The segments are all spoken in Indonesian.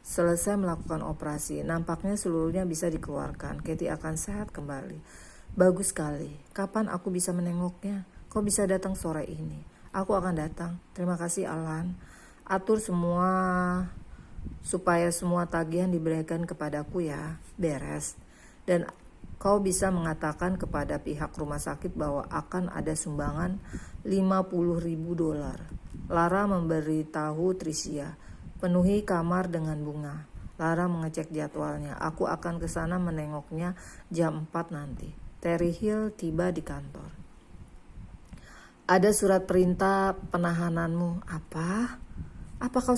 selesai melakukan operasi. Nampaknya seluruhnya bisa dikeluarkan. Katie akan sehat kembali. Bagus sekali. Kapan aku bisa menengoknya? Kau bisa datang sore ini. Aku akan datang. Terima kasih Alan. Atur semua supaya semua tagihan diberikan kepadaku ya. Beres. Dan kau bisa mengatakan kepada pihak rumah sakit bahwa akan ada sumbangan $50.000. Lara memberitahu Tricia. Penuhi kamar dengan bunga. Lara mengecek jadwalnya. Aku akan ke sana menengoknya jam 4 nanti. Terry Hill tiba di kantor. Ada surat perintah penahananmu. Apa? Apa kau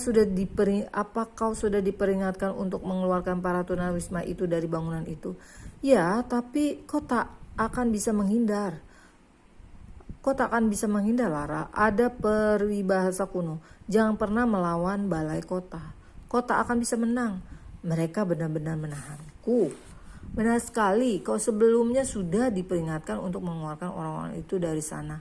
sudah diperingatkan untuk mengeluarkan para tunawisma itu dari bangunan itu? Ya, tapi kau tak akan bisa menghindar. Kau tak akan bisa menghindar, Lara. Ada peribahasa kuno. Jangan pernah melawan balai kota. Kau tak akan bisa menang. Mereka benar-benar menahanku. Benar sekali, kau sebelumnya sudah diperingatkan untuk mengeluarkan orang-orang itu dari sana.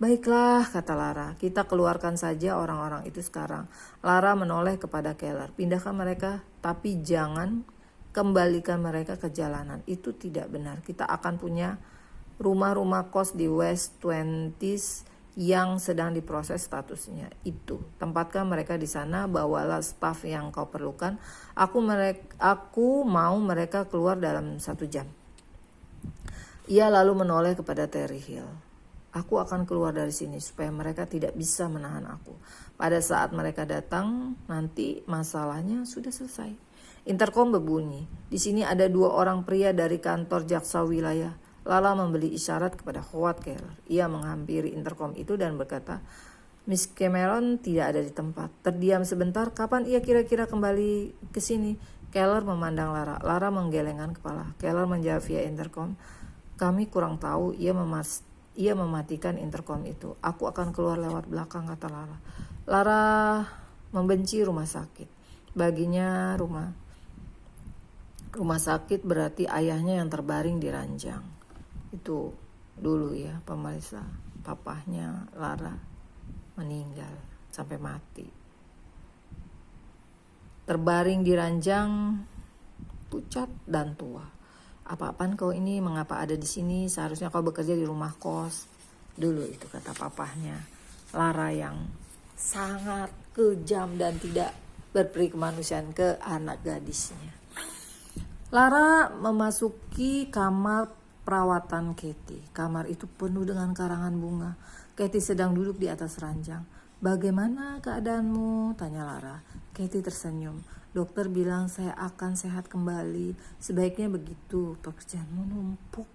Baiklah, kata Lara. Kita keluarkan saja orang-orang itu sekarang. Lara menoleh kepada Keller. Pindahkan mereka, tapi jangan kembalikan mereka ke jalanan. Itu tidak benar. Kita akan punya rumah-rumah kos di West 20s yang sedang diproses statusnya. Itu, tempatkan mereka di sana, bawalah staf yang kau perlukan. Aku mau mereka keluar dalam 1 jam. Ia lalu menoleh kepada Terry Hill. Aku akan keluar dari sini supaya mereka tidak bisa menahan aku. Pada saat mereka datang, nanti masalahnya sudah selesai. Intercom berbunyi. Di sini ada 2 orang pria dari kantor jaksa wilayah. Lala memberi isyarat kepada Howard Keller. Ia menghampiri intercom itu dan berkata, Miss Cameron tidak ada di tempat. Terdiam sebentar, kapan ia kira-kira kembali ke sini? Keller memandang Lara. Lara menggelengkan kepala. Keller menjawab via intercom. Kami kurang tahu. Ia mematikan intercom itu. Aku akan keluar lewat belakang, kata Lara. Lara membenci rumah sakit. Baginya rumah sakit berarti ayahnya yang terbaring di ranjang. Itu dulu ya, pemirsa. Papahnya Lara meninggal sampai mati. Terbaring di ranjang, pucat dan tua. Apa-apaan kau ini, mengapa ada di sini? Seharusnya kau bekerja di rumah kos. Dulu itu kata papahnya Lara yang sangat kejam dan tidak berperi kemanusiaan ke anak gadisnya. Lara memasuki kamar perawatan Katie. Kamar itu penuh dengan karangan bunga. Katie sedang duduk di atas ranjang. Bagaimana keadaanmu? Tanya Lara. Katie tersenyum. Dokter bilang saya akan sehat kembali. Sebaiknya begitu. Pekerjaanmu numpuk.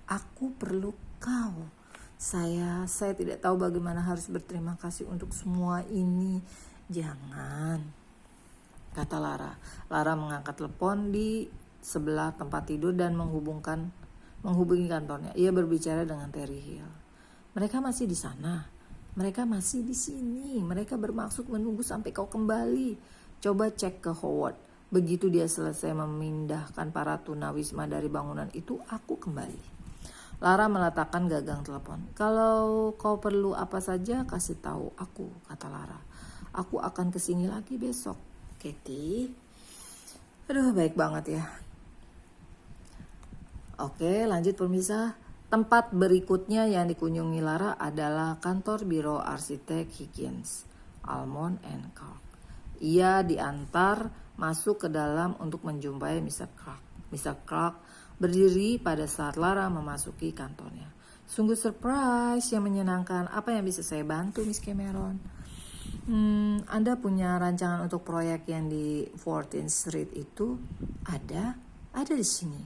Aku perlu kau. Saya tidak tahu bagaimana harus berterima kasih untuk semua ini. Jangan, kata Lara. Lara mengangkat telepon di sebelah tempat tidur dan menghubungi kantornya. Ia berbicara dengan Terry Hill. Mereka masih di sana. Mereka masih di sini. Mereka bermaksud menunggu sampai kau kembali. Coba cek ke Howard. Begitu dia selesai memindahkan para tunawisma dari bangunan itu, aku kembali. Lara meletakkan gagang telepon. Kalau kau perlu apa saja, kasih tahu aku, kata Lara. Aku akan kesini lagi besok. Katie. Aduh, baik banget ya. Oke, lanjut pemirsa. Tempat berikutnya yang dikunjungi Lara adalah kantor biro arsitek Higgins, Almond and Clark. Ia diantar masuk ke dalam untuk menjumpai Mr. Clark. Mr. Clark berdiri pada saat Lara memasuki kantornya. Sungguh surprise yang menyenangkan. Apa yang bisa saya bantu, Miss Cameron? Anda punya rancangan untuk proyek yang di 14th Street itu? Ada di sini.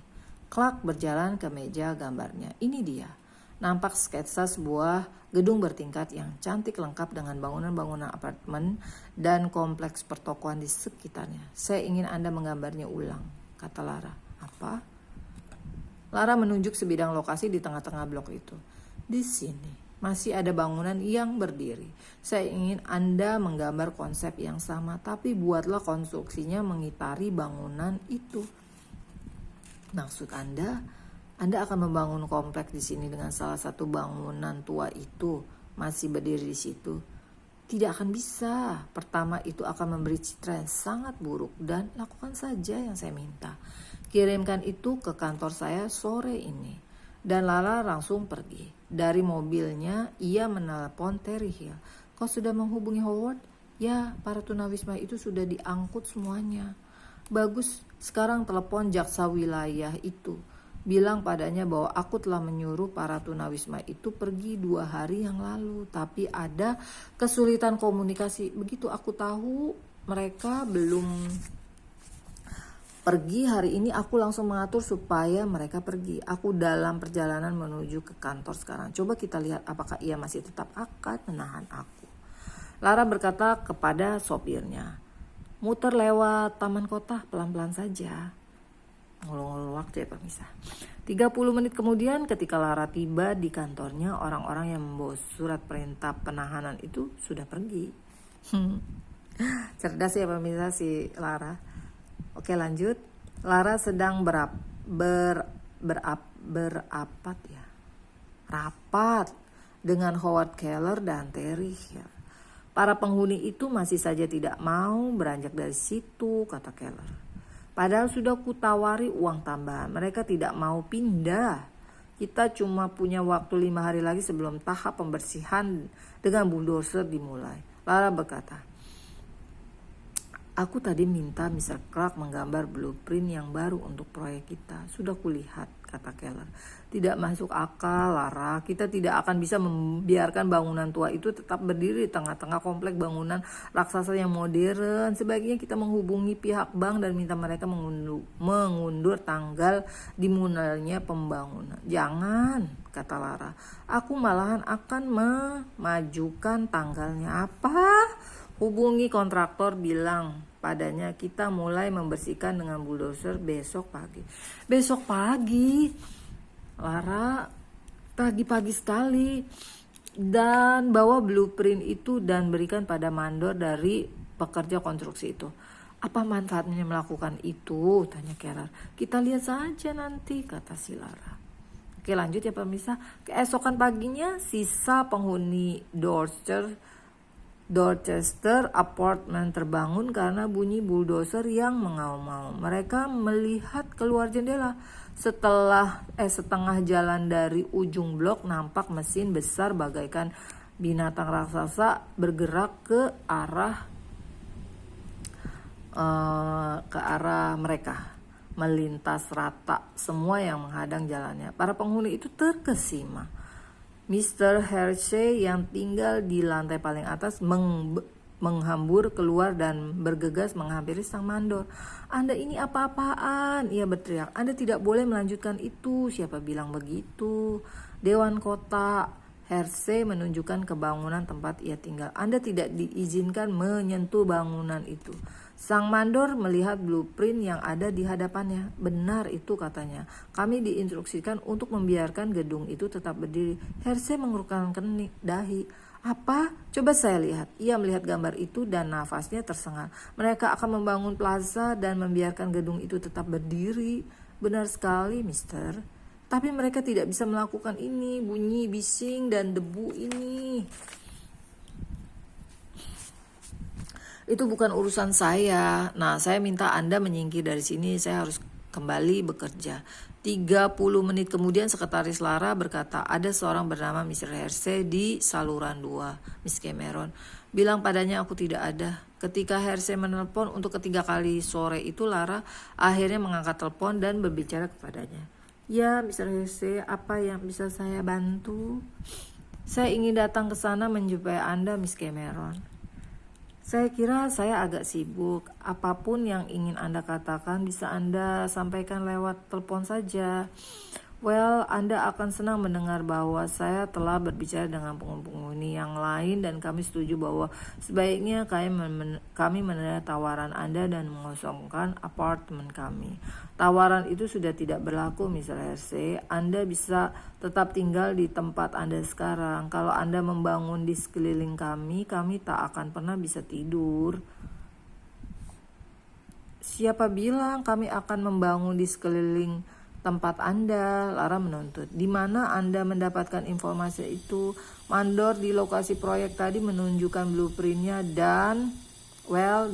Clark berjalan ke meja gambarnya. Ini dia. Nampak sketsa sebuah gedung bertingkat yang cantik lengkap dengan bangunan-bangunan apartemen dan kompleks pertokoan di sekitarnya. Saya ingin Anda menggambarnya ulang, kata Lara. Apa? Lara menunjuk sebidang lokasi di tengah-tengah blok itu. Di sini masih ada bangunan yang berdiri. Saya ingin Anda menggambar konsep yang sama, tapi buatlah konstruksinya mengitari bangunan itu. Maksud Anda akan membangun kompleks di sini dengan salah satu bangunan tua itu masih berdiri di situ. Tidak akan bisa. Pertama, itu akan memberi citra yang sangat buruk dan lakukan saja yang saya minta. Kirimkan itu ke kantor saya sore ini. Dan Lala langsung pergi. Dari mobilnya, ia menelpon Terry Hill. Kau sudah menghubungi Howard? Ya, para tunawisma itu sudah diangkut semuanya. Bagus, sekarang telepon jaksa wilayah itu. Bilang padanya bahwa aku telah menyuruh para tunawisma itu pergi 2 hari yang lalu. Tapi ada kesulitan komunikasi. Begitu aku tahu mereka belum pergi hari ini, aku langsung mengatur supaya mereka pergi. Aku dalam perjalanan menuju ke kantor sekarang. Coba kita lihat apakah ia masih tetap akan menahan aku. Lara berkata kepada sopirnya, muter lewat taman kota pelan-pelan saja. Ngulur-ngulur waktu ya pemirsa. 30 menit kemudian ketika Lara tiba di kantornya, orang-orang yang membawa surat perintah penahanan itu sudah pergi. Cerdas ya pemirsa si Lara. Oke lanjut. Lara sedang rapat dengan Howard Keller dan Terry Hill. Para penghuni itu masih saja tidak mau beranjak dari situ, kata Keller. Padahal sudah kutawari uang tambahan. Mereka tidak mau pindah. Kita cuma punya waktu 5 hari lagi sebelum tahap pembersihan dengan bulldozer dimulai. Lara berkata, aku tadi minta Mr. Clark menggambar blueprint yang baru untuk proyek kita. Sudah kulihat, kata Keller. Tidak masuk akal, Lara. Kita tidak akan bisa membiarkan bangunan tua itu tetap berdiri di tengah-tengah komplek bangunan raksasa yang modern. Sebaiknya kita menghubungi pihak bank dan minta mereka mengundur tanggal dimulainya pembangunan. Jangan, kata Lara. Aku malahan akan memajukan tanggalnya. Apa? Hubungi kontraktor, bilang padanya kita mulai membersihkan dengan bulldozer besok pagi. Besok pagi? Lara, pagi-pagi sekali. Dan bawa blueprint itu dan berikan pada mandor dari pekerja konstruksi itu. Apa manfaatnya melakukan itu? Tanya Keller. Kita lihat saja nanti, kata si Lara. Oke lanjut ya pemirsa. Keesokan paginya sisa penghuni Dorchester Apartment terbangun karena bunyi bulldozer yang mengaum-ngaum. Mereka melihat keluar jendela. Setengah jalan dari ujung blok nampak mesin besar bagaikan binatang raksasa bergerak ke arah mereka, melintas rata semua yang menghadang jalannya. Para penghuni itu terkesima. Mr. Hershey yang tinggal di lantai paling atas menghambur keluar dan bergegas menghampiri sang mandor. Anda ini apa-apaan? Ia berteriak. Anda tidak boleh melanjutkan itu. Siapa bilang begitu? Dewan Kota. Hershey menunjukkan ke bangunan tempat ia tinggal. Anda tidak diizinkan menyentuh bangunan itu. Sang mandor melihat blueprint yang ada di hadapannya. Benar itu, katanya. Kami diinstruksikan untuk membiarkan gedung itu tetap berdiri. Hershey mengerutkan dahi. Apa? Coba saya lihat. Ia melihat gambar itu dan nafasnya tersengal. Mereka akan membangun plaza dan membiarkan gedung itu tetap berdiri. Benar sekali, mister. Tapi mereka tidak bisa melakukan ini. Bunyi, bising, dan debu ini. Itu bukan urusan saya. Nah, saya minta Anda menyingkir dari sini. Saya harus kembali bekerja. 30 menit kemudian sekretaris Lara berkata, ada seorang bernama Mr. Hershey di saluran 2. Miss Cameron bilang padanya aku tidak ada. Ketika Hershey menelpon untuk ketiga kali sore itu, Lara akhirnya mengangkat telepon dan berbicara kepadanya. Ya, Mr. Hershey, apa yang bisa saya bantu? Saya ingin datang ke sana menjumpai Anda, Miss Cameron. Saya kira saya agak sibuk. Apapun yang ingin Anda katakan bisa Anda sampaikan lewat telepon saja. Well, Anda akan senang mendengar bahwa saya telah berbicara dengan penghuni yang lain dan kami setuju bahwa sebaiknya kami menerima tawaran Anda dan mengosongkan apartemen kami. Tawaran itu sudah tidak berlaku, Mr. Hershey. Anda bisa tetap tinggal di tempat Anda sekarang. Kalau Anda membangun di sekeliling kami tak akan pernah bisa tidur. Siapa bilang kami akan membangun di sekeliling tempat Anda? Lara menuntut. Di mana Anda mendapatkan informasi itu? Mandor di lokasi proyek tadi menunjukkan blueprintnya dan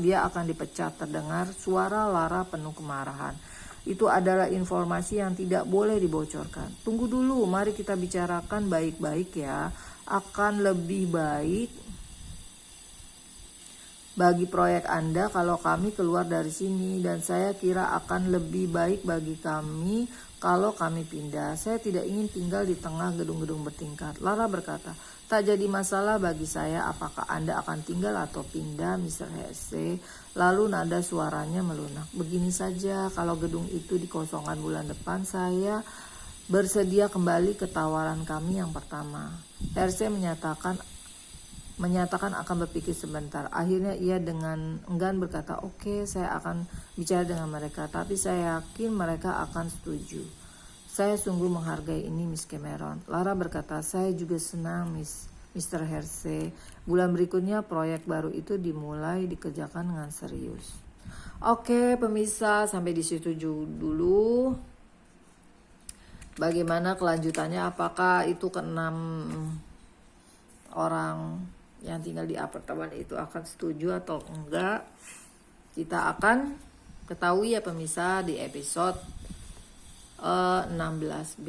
dia akan dipecat. Terdengar suara Lara penuh kemarahan. Itu adalah informasi yang tidak boleh dibocorkan. Tunggu dulu, mari kita bicarakan baik-baik ya. Akan lebih baik bagi proyek Anda kalau kami keluar dari sini, dan saya kira akan lebih baik bagi kami kalau kami pindah. Saya tidak ingin tinggal di tengah gedung-gedung bertingkat. Lara berkata, tak jadi masalah bagi saya apakah Anda akan tinggal atau pindah, Mr. Hersey. Lalu nada suaranya melunak. Begini saja, kalau gedung itu dikosongkan bulan depan, saya bersedia kembali ke tawaran kami yang pertama. Hersey menyatakan akan berpikir sebentar. Akhirnya ia dengan enggan berkata, oke, saya akan bicara dengan mereka, tapi saya yakin mereka akan setuju. Saya sungguh menghargai ini, Miss Cameron. Lara berkata, saya juga senang, Mr. Hersey. Bulan berikutnya proyek baru itu dimulai dikerjakan dengan serius. Oke, pemirsa, sampai di situ dulu. Bagaimana kelanjutannya? Apakah itu keenam orang yang tinggal di apartemen itu akan setuju atau enggak? Kita akan ketahui ya pemirsa di episode 16B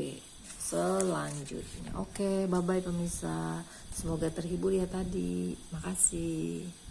selanjutnya. Oke, bye-bye pemirsa. Semoga terhibur ya tadi. Makasih.